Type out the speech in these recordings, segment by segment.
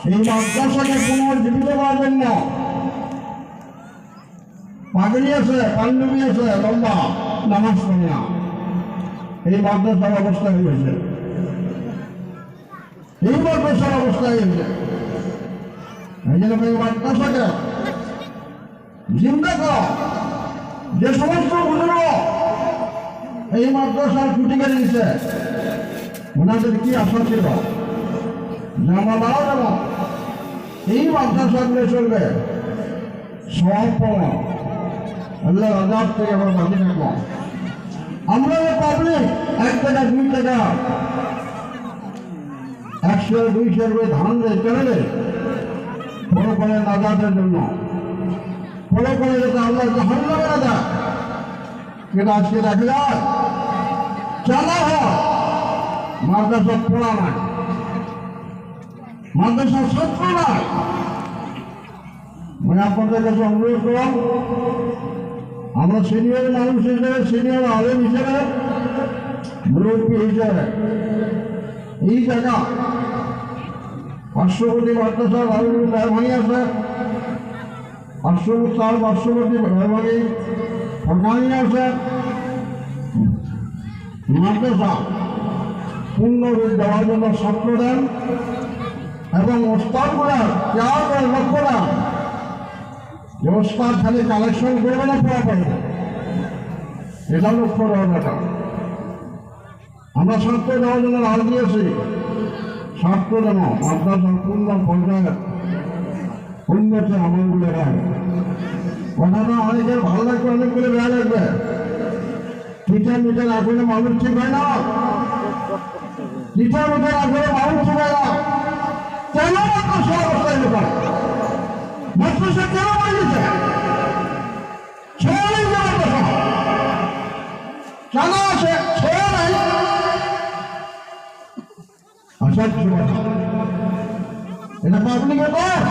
এই মাদ্রাসাকে পুনর্জীবিত করার জন্য পাগড়ি আছে, পাঞ্জাবি আছে, লম্বা নামাজ পড়ে না, এই মাদ্রাসার অবস্থা হয়েছে, এই মাদ্রাসার অবস্থা হয়েছে। এই জন্য এই মাদ্রাসাকে জিন্দা কর। যে সমস্ত বুজুর্গ এই মাদ্রাসার ছুটি করে দিচ্ছে, ওনাদের কি আশা ছিল যে আমরা যেমন এই মাদ্রাসাগুলো চলবে, সব পাওয়া আল্লাহ আজাদ থেকে আমরা বাকি থাকবো। আমরা পাবলিক 1 টাকা 2 টাকা 100 200 করে ধান দিয়ে চলে বড় করে নাজাতের জন্য, বড় করে যাতে আল্লাহ জাহান্নামে না যায়। কিন্তু আজকে দেখা যায় চালা হয় মাদ্রাসা পড়া নাই, মাদ্রাসার ছাত্র নাই। মানে আপনাদের কাছে অনুরোধ করলাম, আমরা সিনিয়র মানুষ হিসেবে, সিনিয়র আলেম হিসেবে, মুরব্বী হিসেবে এই জায়গা পার্শ্ববর্তী মাদ্রাসার মেহরবানি আছে, পার্শ্ববর্তী মেহরবানি সরকারি আছে। মাদ্রাসা পূর্ণরূপ দেওয়ার জন্য ছাত্র দেন এবং ওস্তাদগুলার কেয়ার করে লক্ষ্য দেন যে ওস্তাদ খালি কালেকশন করবে না, পড়া পারবে, এটা লক্ষ্য দেওয়ার কথা। আমরা ছাত্র দেওয়ার জন্য রাজ দিয়েছি, ছাত্র যেন মাদ্রাসার পূর্ণ পর্যায়ে উন্নতি আমলগুলো হয়। কথাটা অনেকের ভালো লাগবে, অনেকগুলো বেয়া লাগবে। টিচার মিটার আসলে মানুষ ঠিক হয় না, টিচার মিটার আসলে মানুষ ঠিক হয় না। কেন মাদ্রাসা অবস্থায় লোক মাদ্রাসা কেন বানিয়েছে? ছেড়ে নেই মাদ্রাসা, কেন আছে? ছেড়ে নাই। আশা এটা পাবলিকে কর,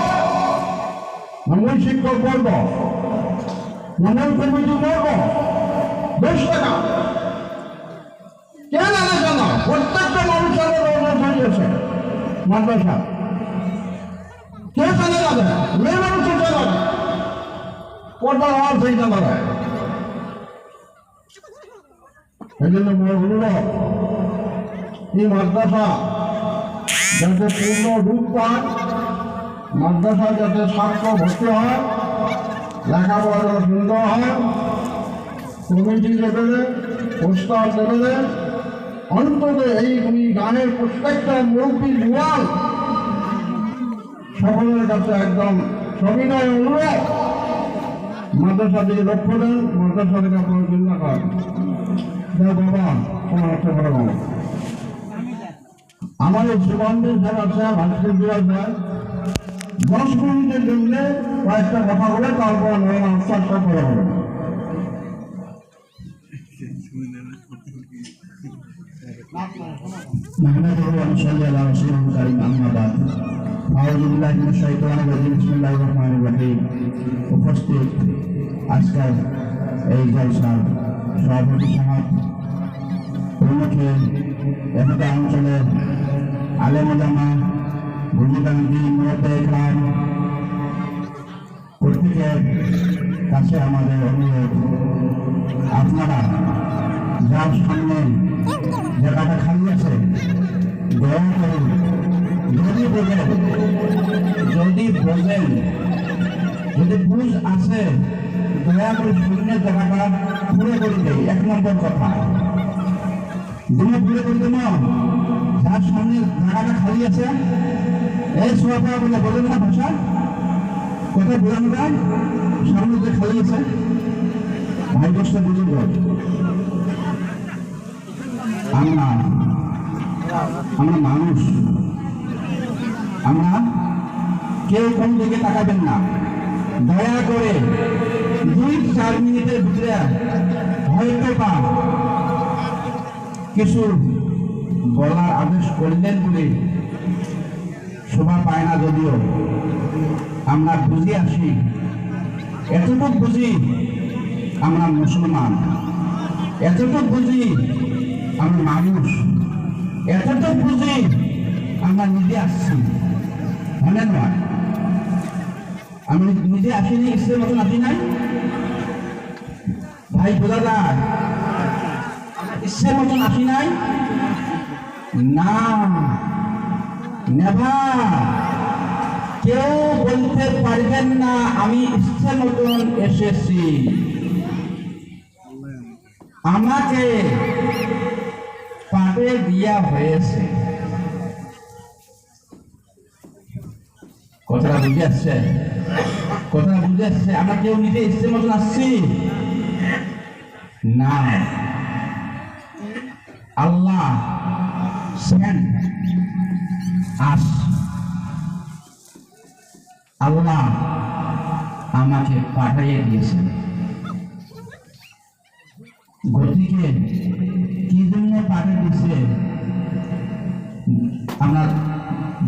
মঙ্গল শিক্ষক বর্গ, মঙ্গল কমিটি বর্গ 10 টাকা কেন আলাদা না? প্রত্যেকটা মানুষের হয়েছে মাদ্রাসা, কে চালে যাবে? মেয়ে মানুষের চালাবে, পর্দার আওয়াজ সেই চালাবে। এই জন্য অনুরোধ, এই মাদ্রাসা যাতে পূর্ণ রূপ পায়, মাদ্রাসা যাতে ছাত্র ভর্তি হয়, লেখাপড়া সুন্দর হয়, কমিটি লেভেলে, ওস্তাদ লেভেলে, অন্তত এই গানের প্রত্যেকটা মুরব্বী জুয়ান সকলের কাছে একদম সবিনয় অনুরোধ, মাদ্রাসা দিকে লক্ষ্য দেন, মাদ্রাসা থেকে আপনার চিন্তা করেন। বাবা তোমার হচ্ছে বড় বাবা, আমার এই সুগন্ধের যারা আছে ভাস্কর বিরাজ ভাই 10 মিনিটের জন্য কয়েকটা কথা বলে তারপর নয় আনসার সব করা হবে। উপস্থিত আজকের এই জলসার সভাপতি সমাজ উন্নতি এলাকা অঞ্চলের আলেম ওলামা, বুঝিবান্ধি, মুরব্বি ইকরাম প্রত্যেকের কাছে আমাদের অনুরোধ, আপনারা যার সামনে জায়গাটা খালি আছে দয়া করে যদি বোঝেন, যদি বুঝ আছে দয়া করে শূন্যের জায়গাটা পুরো করে দেয়। 1 নম্বর কথা, দুটো পুরো করে দেব। যার সামনে জায়গাটা খালি আছে এই সোফা বলে বলেন না ভাষা, কোথায় বোঝানো যায়? সামনে যে খালি আছে ভাই দশটা বুঝুন। আমরা মানুষ, আমরা কেউ কোন দিকে তাকাবেন না, দয়া করে 2-4 মিনিটের ভিতরে হয়তো বা কিছু বলার আদেশ করলেন বলে শোভা পায় না, যদিও আমরা বুঝে আসি, এতটুকু বুঝি আমরা মুসলমান, এতটুকু বুঝি আমরা মানুষ, এতটুকু বুঝি আমরা নিজে আসছি। হলে নয়। আমি নিজে আসিনি, ইসলামের মতন আসি নাই ভাই, বোঝা যায় ইসলামের মতন আসি নাই না, নেভার। কেউ বলতে পারবেন না আমি ইচ্ছা মতন এসেছি। আমাকে পাঠে দেওয়া হয়েছে। কথাটা বুঝে আসছে? কথাটা বুঝে আসছে? আমরা কেউ নিজে ইচ্ছে মতন আসছি না, আল্লাহ সেন্ড আস। আল্লাহ আমাকে পাঠিয়ে দিয়েছেন। গতিকে কি জন্য পাঠিয়ে দিয়েছে আমরা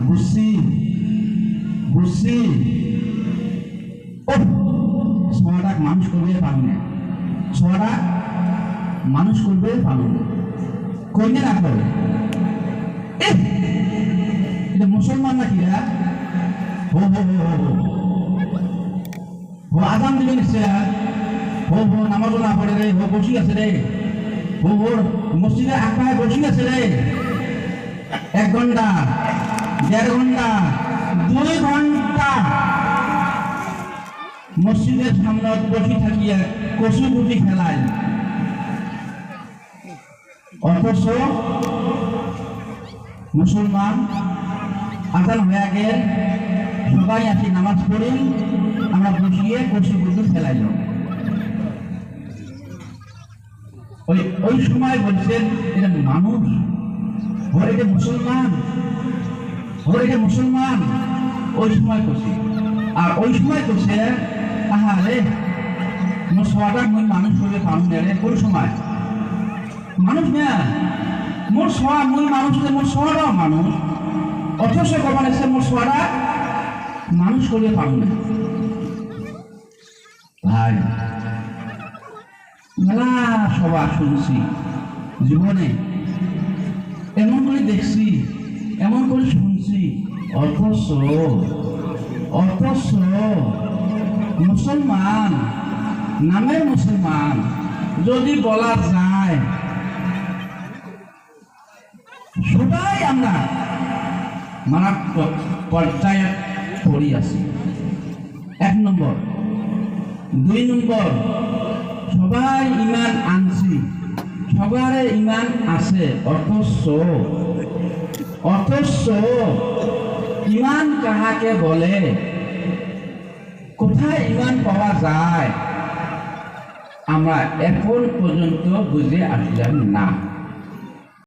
বুঝছি। ছটা মানুষ করবে পারবে না, ছটা মানুষ করবে পারবে না, করবে না করে। এটা মুসলমান নাকি? হো হো হো হো হো আজান দিবে নিশ্চয়। হো হো নামাজও না পড়ে রে, হো বসি আছে রে, হো হো মসজিদে আকায় বসি আছে রে। 1 ঘন্টা, 1.5 ঘন্টা, 2 ঘন্টা মসজিদের সামনে বসে থাকিয়া কচু গুটি খেলায়। অথচ মুসলমান আজান হয়ে গেল, সবাই আসি নামাজ পড়ি, আমরা বসিয়ে কচু গুটি খেলাইল। ওই সময় বলছেন এটা মানুষ, এটা মুসলমান, এটা মুসলমান। ওই সময় করছি, আর ওই সময় করছে আহারে মোর সবাটা মুই মানুষ করে পালন রে। কোন সময় মানুষ না মোর সবা, মুই মানুষ, মোর সবাটাও মানুষ। অথচ কমান এসে মোর সবাটা মানুষ করে পালন না। ভাই মেলা সবা শুনছি জীবনে, এমন করে দেখছি, এমন করে শুনছি। অথচ মুসলমান, নামের মুসলমান যদি বলা যায়, সবাই আমরা মারাত্মক পর্যায়ে পড়ি আছি। 1 নম্বর। 2 নম্বর, সবাই ইমান আনছি, সবার ইমান আছে। অথচ ইমান কাহাকে বলে, কোথায় ইমান পাওয়া যায়, আমরা এখন পর্যন্ত বুঝে আসলাম না।